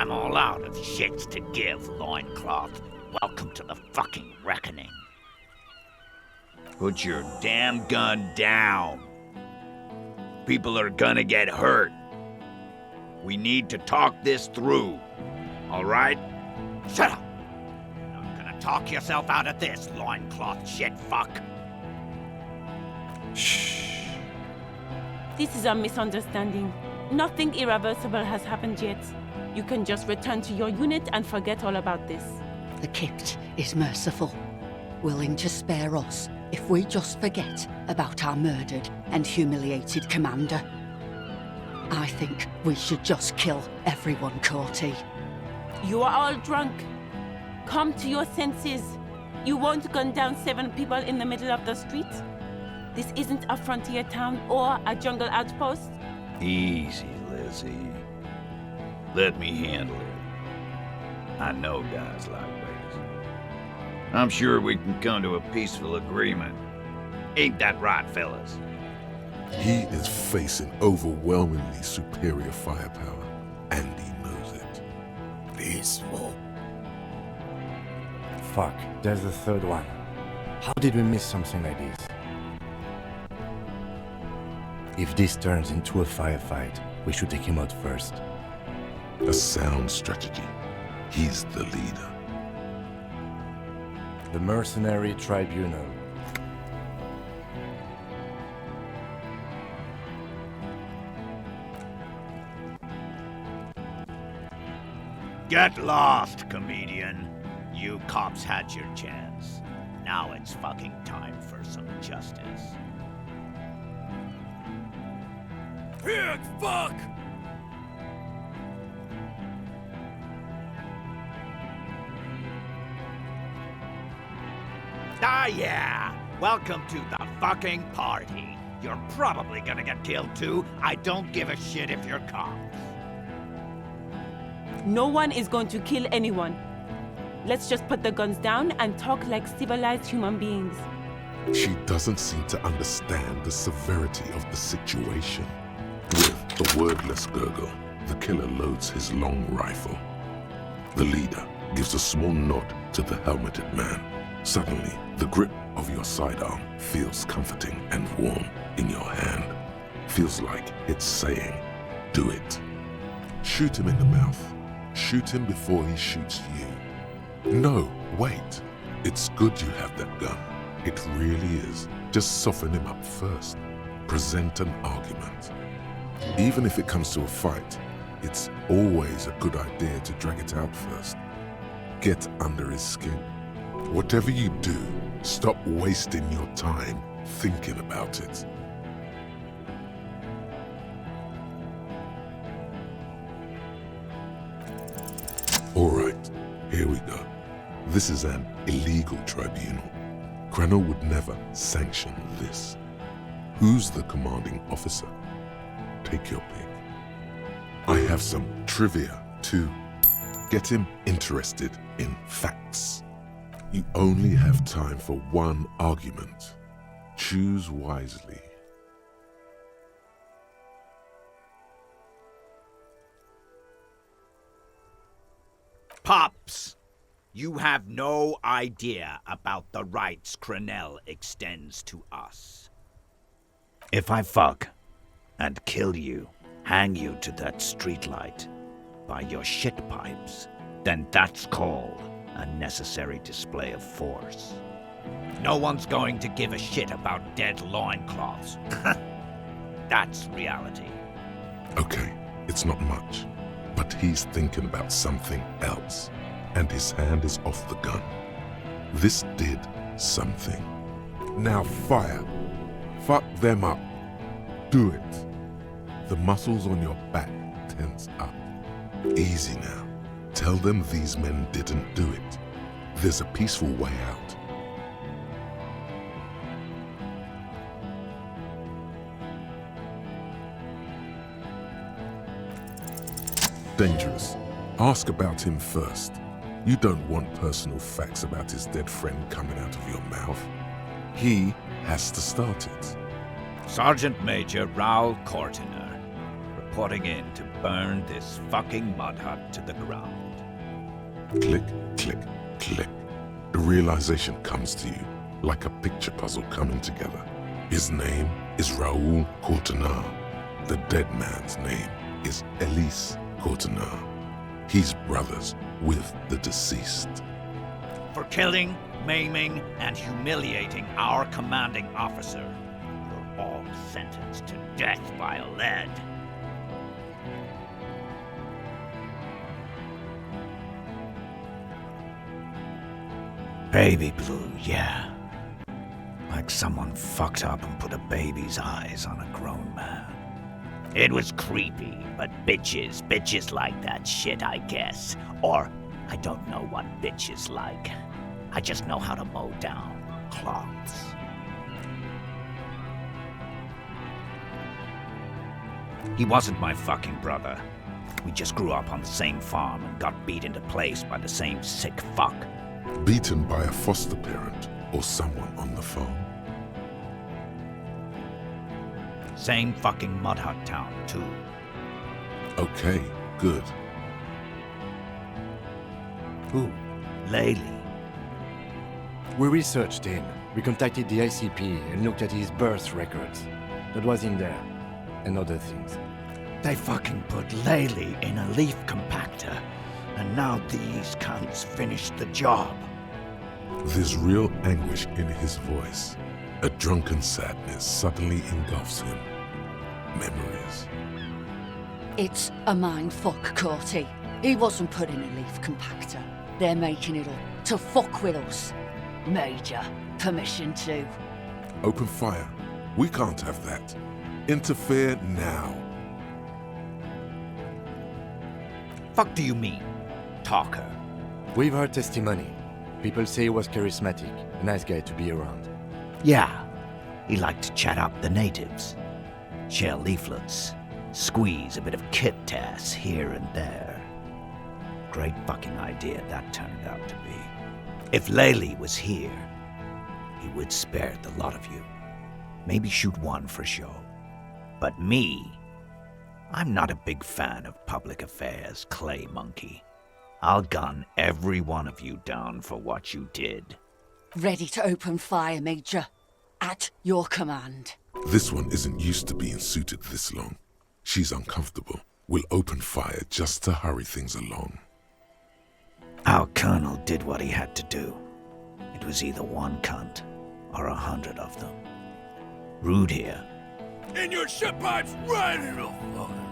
I'm all out of shits to give, loincloth. Welcome to the fucking reckoning. Put your damn gun down. People are gonna get hurt. We need to talk this through, all right? Shut up! You're not gonna talk yourself out of this, loincloth shit fuck. Shh. This is a misunderstanding. Nothing irreversible has happened yet. You can just return to your unit and forget all about this. The Kipt is merciful, willing to spare us if we just forget about our murdered and humiliated commander. I think we should just kill everyone, Courty. You are all drunk. Come to your senses. You won't gun down 7 people in the middle of the street. This isn't a frontier town or a jungle outpost. Easy, Lizzie. Let me handle it. I know guys like this. I'm sure we can come to a peaceful agreement. Ain't that right, fellas? He is facing overwhelmingly superior firepower, and he knows it. Peaceful. Fuck, there's the third one. How did we miss something like this? If this turns into a firefight, we should take him out first. A sound strategy. He's the leader. The Mercenary tribunal. Get lost, comedian. You cops had your chance. Now it's fucking time for some justice. Pig fuck! Ah yeah! Welcome to the fucking party. You're probably gonna get killed too. I don't give a shit if you're cops. No one is going to kill anyone. Let's just put the guns down and talk like civilized human beings. She doesn't seem to understand the severity of the situation. With a wordless gurgle, the killer loads his long rifle. The leader gives a small nod to the helmeted man. Suddenly, the grip of your sidearm feels comforting and warm in your hand. Feels like it's saying, do it. Shoot him in the mouth. Shoot him before he shoots you. No, wait. It's good you have that gun. It really is. Just soften him up first. Present an argument. Even if it comes to a fight, it's always a good idea to drag it out first. Get under his skin. Whatever you do, stop wasting your time thinking about it. Alright, here we go. This is an illegal tribunal. Cranell would never sanction this. Who's the commanding officer? Take your pick. I have some trivia to get him interested in facts. You only have time for one argument. Choose wisely. Pops, you have no idea about the rights Cranell extends to us. If I fuck and kill you, hang you to that streetlight by your shit pipes, then that's called a necessary display of force. No one's going to give a shit about dead loincloths. That's reality. Okay, it's not much, but he's thinking about something else, and his hand is off the gun. This did something. Now fire. Fuck them up. Do it. The muscles on your back tense up. Easy now. Tell them these men didn't do it. There's a peaceful way out. Dangerous. Ask about him first. You don't want personal facts about his dead friend coming out of your mouth. He has to start it. Sergeant Major Raoul Cortiner, putting in to burn this fucking mud hut to the ground. Click, click, click. The realization comes to you like a picture puzzle coming together. His name is Raoul Courtenay. The dead man's name is Elise Courtenay. He's brothers with the deceased. For killing, maiming, and humiliating our commanding officer, you're all sentenced to death by lead. Baby blue, yeah. Like someone fucked up and put a baby's eyes on a grown man. It was creepy, but bitches like that shit, I guess. Or, I don't know what bitches like. I just know how to mow down cloths. He wasn't my fucking brother. We just grew up on the same farm and got beat into place by the same sick fuck. Beaten by a foster parent or someone on the farm. Same fucking mud hut town, too. Okay, good. Who? Laylee. We researched him. We contacted the ICP and looked at his birth records. That was in there. And other things. They fucking put Laylee in a leaf compactor, and now these cunts finished the job. There's real anguish in his voice. A drunken sadness suddenly engulfs him. Memories. It's a mindfuck, Corty. He wasn't put in a leaf compactor. They're making it up to fuck with us. Major, permission to. Open fire. We can't have that. Interfere now. Fuck do you mean, talker? We've heard testimony. People say he was charismatic, a nice guy to be around. Yeah, he liked to chat up the natives. Share leaflets, squeeze a bit of kit tass here and there. Great fucking idea that turned out to be. If Laylee was here, he would spare the lot of you. Maybe shoot one for show. But me, I'm not a big fan of public affairs, clay monkey. I'll gun every one of you down for what you did. Ready to open fire, Major. At your command. This one isn't used to being suited this long. She's uncomfortable. We'll open fire just to hurry things along. Our colonel did what he had to do. It was either one cunt or 100 of them. Rude here. And your ship pipes right in the fucker.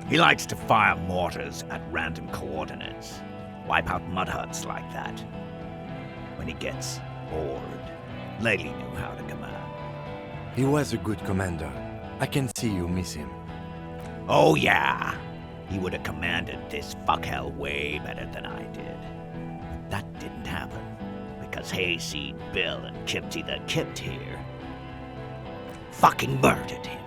He likes to fire mortars at random coordinates. Wipe out mud huts like that. When he gets bored, Laylee knew how to command. He was a good commander. I can see you miss him. Oh yeah, he would have commanded this fuckhell way better than I did. But that didn't happen, because Hayseed, Bill, and Kipsy the Kipt here fucking murdered him.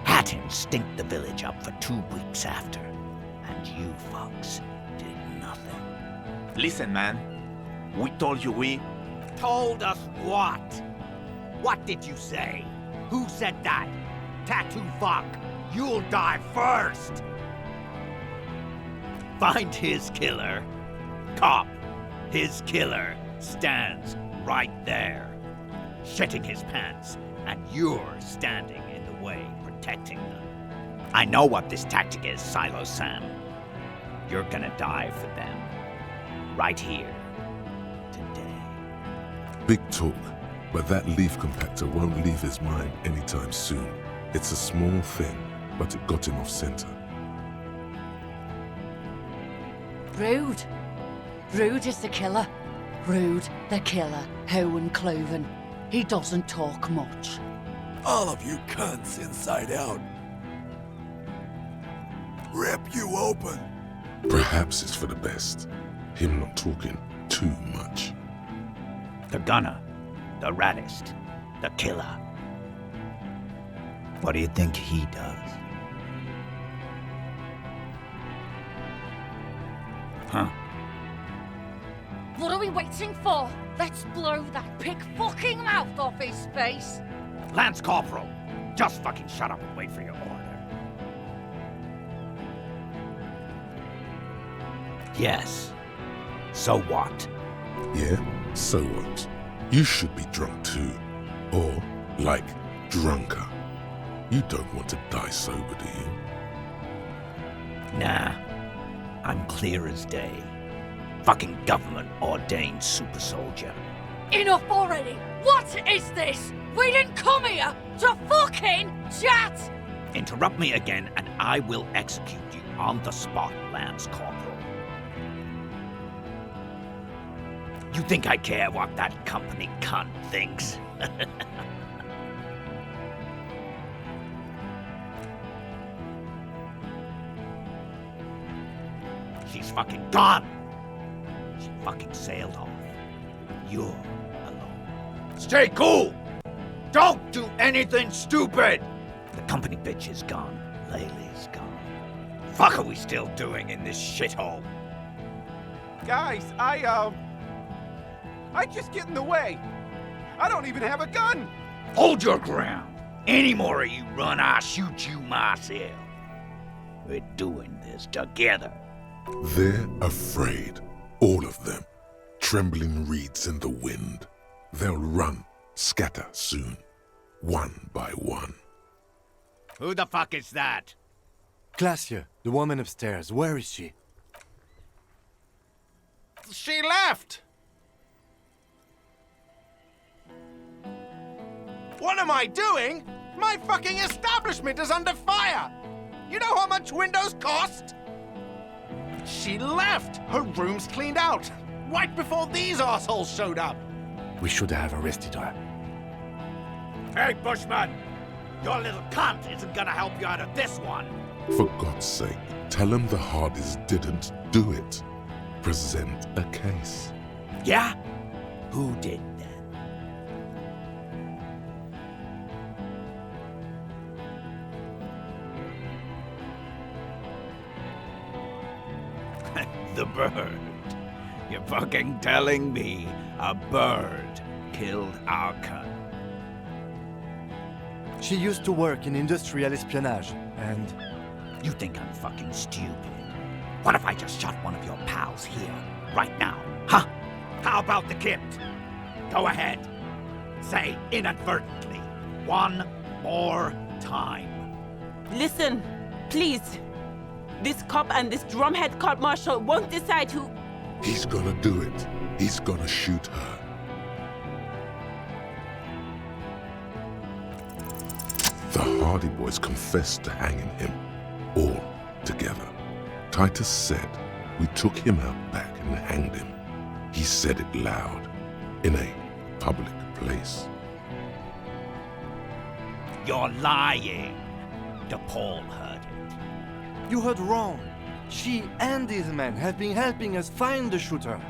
Had him stink the village up for 2 weeks after. And you fucks did nothing. Listen, man. We told you we... Told us what? What did you say? Who said that? Tattoo fuck, you'll die first! Find his killer. Cop, his killer, stands right there, shitting his pants, and you're standing in the way, protecting them. I know what this tactic is, Silo Sam. You're gonna die for them. Right here. Today. Big talk, but that leaf compactor won't leave his mind anytime soon. It's a small thing, but it got him off center. Rude. Rude is the killer. Rude, the killer, Owen Cloven. He doesn't talk much. All of you cunts inside out. Rip you open. Perhaps it's for the best. Him not talking too much. The gunner, the raddest, the killer. What do you think he does? Huh? What are we waiting for? Let's blow that pig fucking mouth off his face. Lance Corporal, just fucking shut up and wait for your order. Yes. So what? Yeah? So what? You should be drunk too. Or, like, drunker. You don't want to die sober, do you? Nah. I'm clear as day. Fucking government-ordained super soldier. Enough already! What is this? We didn't come here to fucking chat! Interrupt me again and I will execute you on the spot, Lance Corporal. You think I care what that company cunt thinks? She's fucking gone! She fucking sailed off. You're alone. Stay cool! Don't do anything stupid! The company bitch is gone. Laylee's gone. Fuck are we still doing in this shithole? Guys, I just get in the way. I don't even have a gun. Hold your ground. Any more of you run, I'll shoot you myself. We're doing this together. They're afraid. All of them. Trembling reeds in the wind. They'll run, scatter soon. One by one. Who the fuck is that? Glacia, the woman upstairs, where is she? She left. What am I doing? My fucking establishment is under fire. You know how much windows cost? She left. Her room's cleaned out. Right before these assholes showed up. We should have arrested her. Hey, Bushman! Your little cunt isn't gonna help you out of this one. For God's sake, tell them the Hardys didn't do it. Present a case. Yeah? Who did then? The bird. You're fucking telling me a bird killed our cunt? She used to work in industrial espionage, and... You think I'm fucking stupid? What if I just shot one of your pals here, right now? Huh? How about the kid? Go ahead. Say inadvertently. One more time. Listen, please. This cop and this drumhead court marshal won't decide who... He's gonna do it. He's gonna shoot her. The Hardy Boys confessed to hanging him, all together. Titus said we took him out back and hanged him. He said it loud, in a public place. You're lying. DePaul heard it. You heard wrong. She and these men have been helping us find the shooter.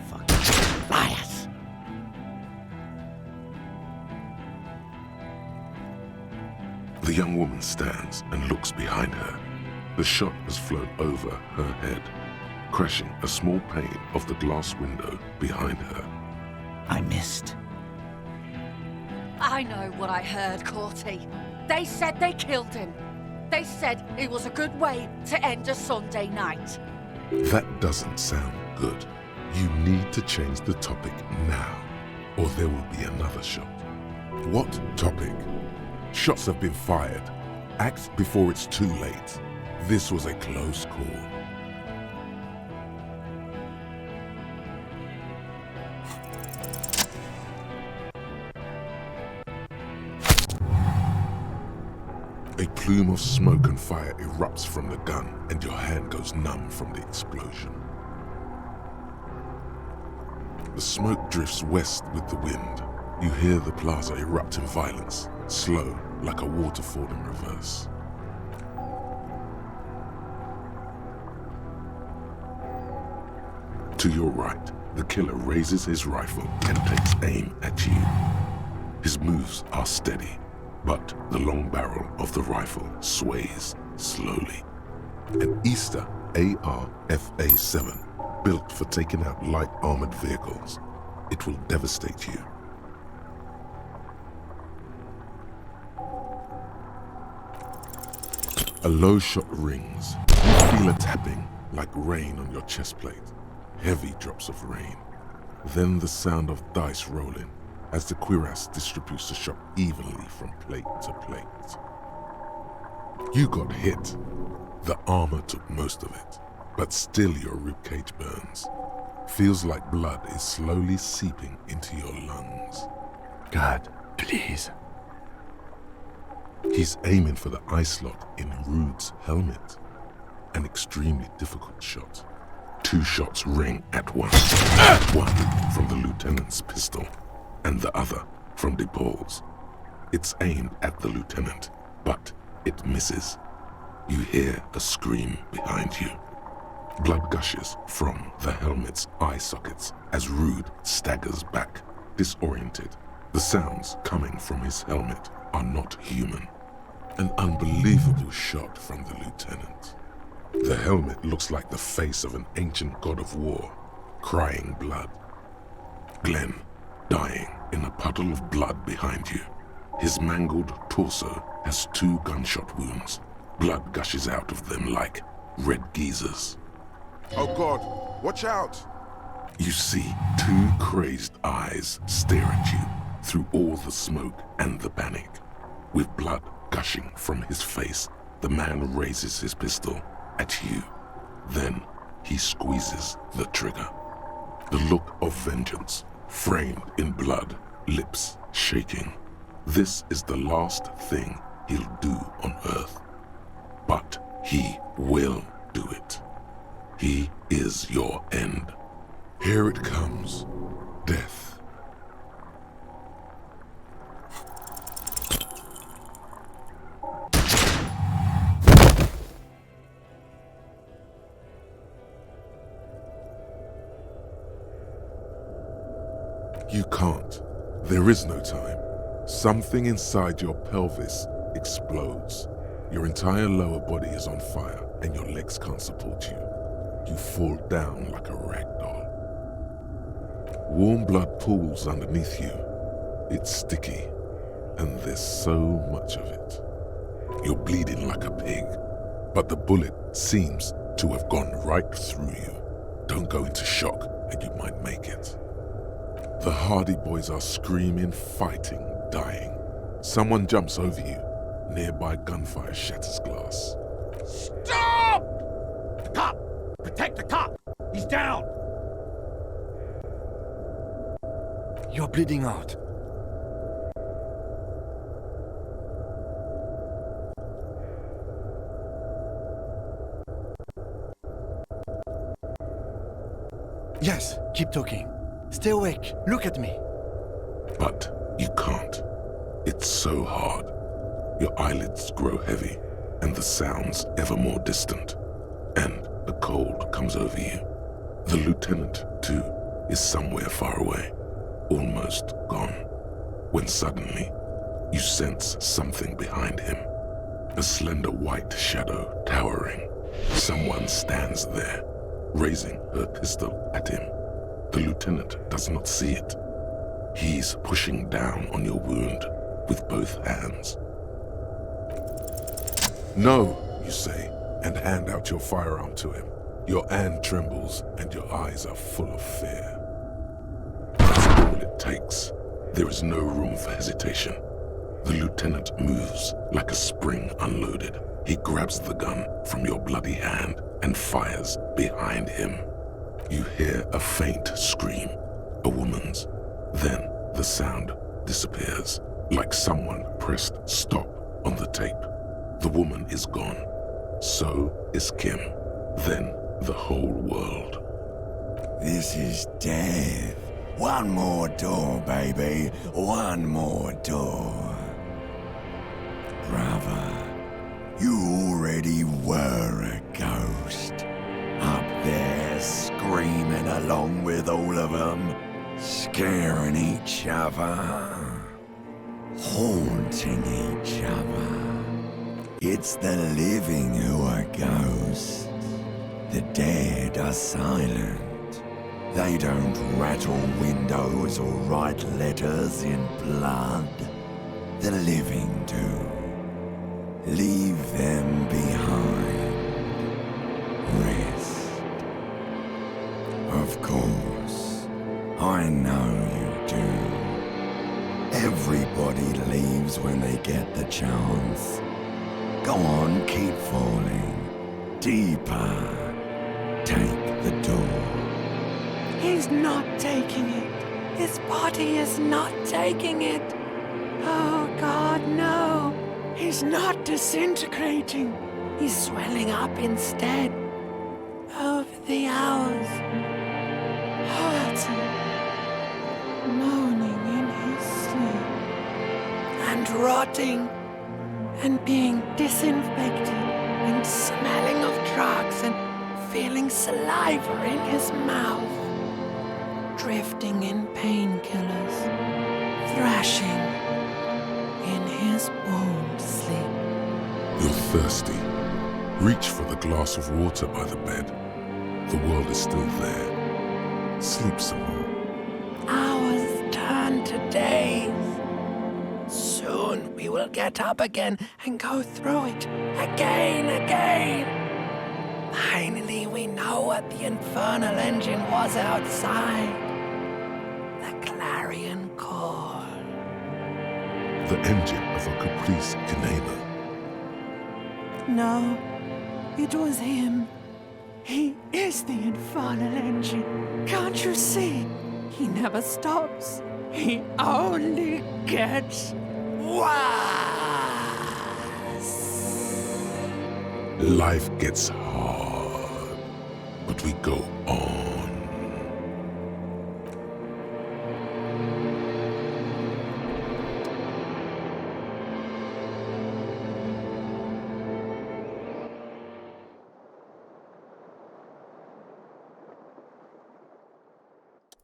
Fucking liars. The young woman stands and looks behind her. The shot has flown over her head, crashing a small pane of the glass window behind her. I missed. I know what I heard, Corty. They said they killed him. They said it was a good way to end a Sunday night. That doesn't sound good. You need to change the topic now, or there will be another shot. What topic? Shots have been fired. Act before it's too late. This was a close call. A plume of smoke and fire erupts from the gun, and your hand goes numb from the explosion. The smoke drifts west with the wind. You hear the plaza erupt in violence, slow, like a waterfall in reverse. To your right, the killer raises his rifle and takes aim at you. His moves are steady, but the long barrel of the rifle sways slowly. An Easter AR-FA-7, built for taking out light armored vehicles. It will devastate you. A low shot rings. You feel a tapping like rain on your chest plate. Heavy drops of rain. Then the sound of dice rolling as the cuirass distributes the shot evenly from plate to plate. You got hit. The armor took most of it, but still your ribcage burns. Feels like blood is slowly seeping into your lungs. God, please. He's aiming for the eye slot in Rude's helmet. An extremely difficult shot. 2 shots ring at once. One from the lieutenant's pistol, and the other from DePaul's. It's aimed at the lieutenant, but it misses. You hear a scream behind you. Blood gushes from the helmet's eye sockets as Rude staggers back, disoriented. The sounds coming from his helmet are not human. An unbelievable shot from the lieutenant. The helmet looks like the face of an ancient god of war, crying blood. Glenn, dying in a puddle of blood behind you. His mangled torso has 2 gunshot wounds. Blood gushes out of them like red geysers. Oh God, watch out! You see 2 crazed eyes stare at you through all the smoke and the panic. With blood gushing from his face, the man raises his pistol at you. Then he squeezes the trigger. The look of vengeance, framed in blood, lips shaking. This is the last thing he'll do on Earth. But he will do it. He is your end. Here it comes. Death. You can't. There is no time. Something inside your pelvis explodes. Your entire lower body is on fire and your legs can't support you. You fall down like a rag doll. Warm blood pools underneath you. It's sticky, and there's so much of it. You're bleeding like a pig, but the bullet seems to have gone right through you. Don't go into shock and you might make it. The Hardy Boys are screaming, fighting, dying. Someone jumps over you. Nearby gunfire shatters glass. Stop! The cop! Protect the cop! He's down! You're bleeding out. Yes, keep talking. Stay awake. Look at me. But you can't. It's so hard. Your eyelids grow heavy, and the sounds ever more distant. And a cold comes over you. The lieutenant, too, is somewhere far away, almost gone. When suddenly, you sense something behind him. A slender white shadow towering. Someone stands there, raising her pistol at him. The lieutenant does not see it. He's pushing down on your wound with both hands. No, you say, and hand out your firearm to him. Your hand trembles and your eyes are full of fear. That's all it takes. There is no room for hesitation. The lieutenant moves like a spring unloaded. He grabs the gun from your bloody hand and fires behind him. You hear a faint scream, a woman's. Then the sound disappears, like someone pressed stop on the tape. The woman is gone. So is Kim. Then the whole world. This is death. One more door, baby. One more door. Brother, you already were a ghost. Up there screaming along with all of them, scaring each other, haunting each other. It's the living who are ghosts. The dead are silent. They don't rattle windows or write letters in blood. The living do. Leave them behind. Rest. Of course, I know you do. Everybody leaves when they get the chance. Go on, keep falling. Deeper. Take the door. He's not taking it. His body is not taking it. Oh God, no. He's not disintegrating. He's swelling up instead. Over the hours. Hurting. Moaning in his sleep. And rotting. And being disinfected. And smelling of drugs and feeling saliva in his mouth. Drifting in painkillers. Thrashing in his wound sleep. You're thirsty. Reach for the glass of water by the bed. The world is still there. Sleep some more. Hours turn to days. Soon we will get up again and go through it again. Finally we know what the infernal engine was outside. The clarion call. The engine of a caprice enema. No, it was him. He is the infernal engine. Can't you see? He never stops. He only gets worse. Life gets hard, but we go on.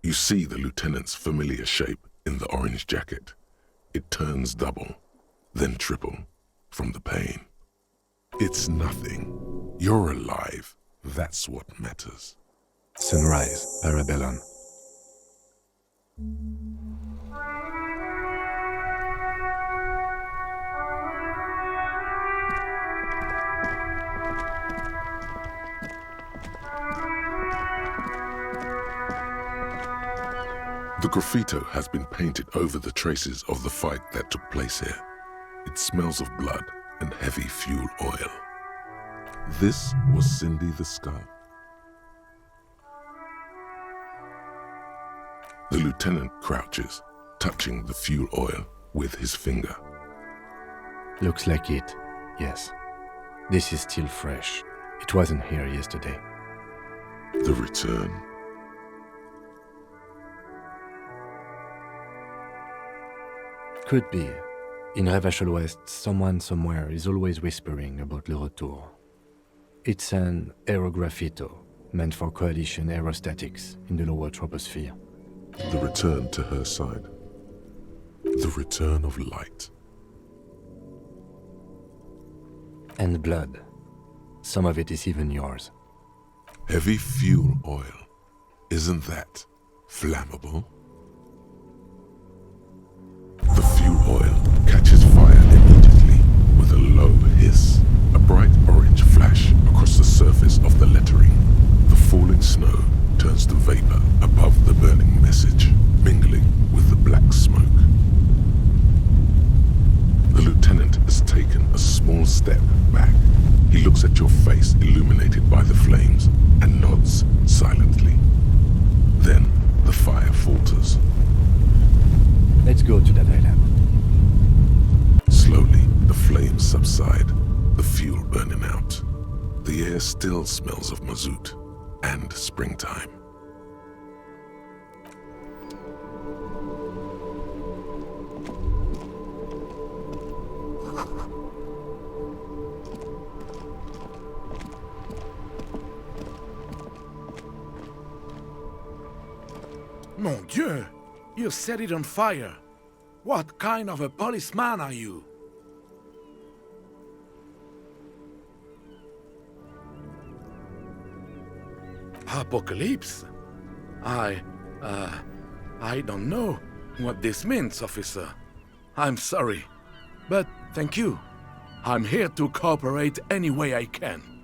You see the lieutenant's familiar shape in the orange jacket. It turns double, then triple, from the pain. It's nothing. You're alive. That's what matters. Sunrise, Parabellum. The graffito has been painted over the traces of the fight that took place here. It smells of blood and heavy fuel oil. This was Cindy the Skull. The lieutenant crouches, touching the fuel oil with his finger. Looks like it, yes. This is still fresh. It wasn't here yesterday. The return. Could be. In Revachol West, someone somewhere is always whispering about Le Retour. It's an aerograffito meant for coalition aerostatics in the lower troposphere. The return to her side. The return of light. And blood. Some of it is even yours. Heavy fuel oil. Isn't that flammable? The fuel oil catches fire immediately with a low hiss. A bright orange flash across the surface of the lettering. The falling snow turns to vapor above the burning message, mingling with the black smoke. The lieutenant has taken a small step back. He looks at your face illuminated by the flames and nods silently. Then the fire falters. Let's go to that island. Slowly, the flames subside, the fuel burning out. The air still smells of mazout and springtime. Mon Dieu! You set it on fire! What kind of a policeman are you? Apocalypse? I don't know what this means, officer. I'm sorry, but thank you. I'm here to cooperate any way I can.